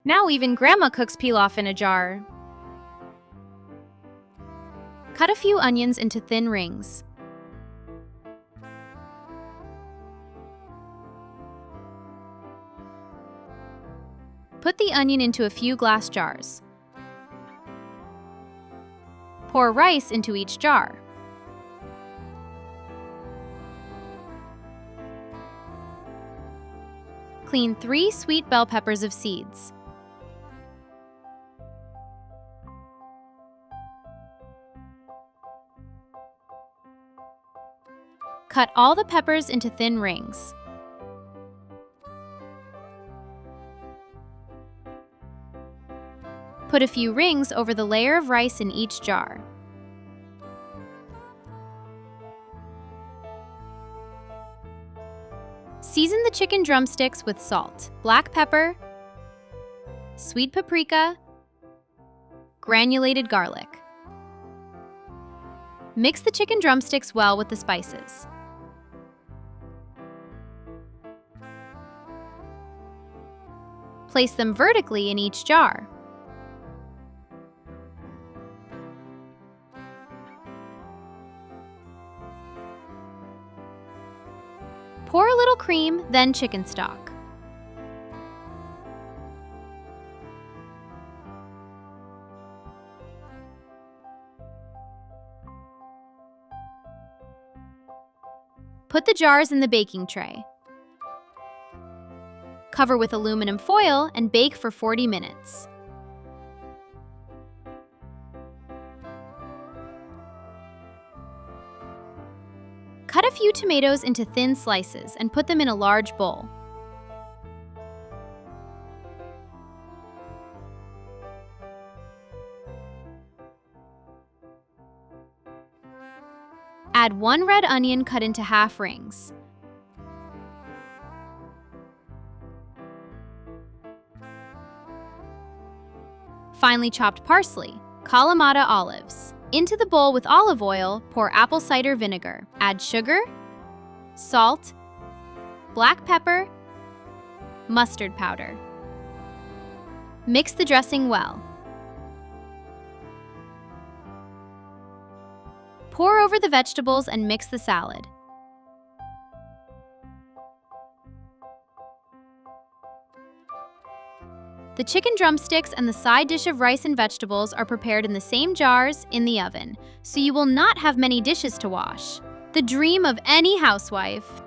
Now even Grandma cooks pilaf in a jar. Cut a few onions into thin rings. Put the onion into a few glass jars. Pour rice into each jar. Clean 3 sweet bell peppers of seeds. Cut all the peppers into thin rings. Put a few rings over the layer of rice in each jar. Season the chicken drumsticks with salt, black pepper, sweet paprika, granulated garlic. Mix the chicken drumsticks well with the spices. Place them vertically in each jar. Pour a little cream, then chicken stock. Put the jars in the baking tray. Cover with aluminum foil and bake for 40 minutes. Cut a few tomatoes into thin slices and put them in a large bowl. Add 1 red onion cut into half rings. Finely chopped parsley, Kalamata olives. Into the bowl with olive oil, pour apple cider vinegar. Add sugar, salt, black pepper, mustard powder. Mix the dressing well. Pour over the vegetables and mix the salad. The chicken drumsticks and the side dish of rice and vegetables are prepared in the same jars in the oven, so you will not have many dishes to wash. The dream of any housewife.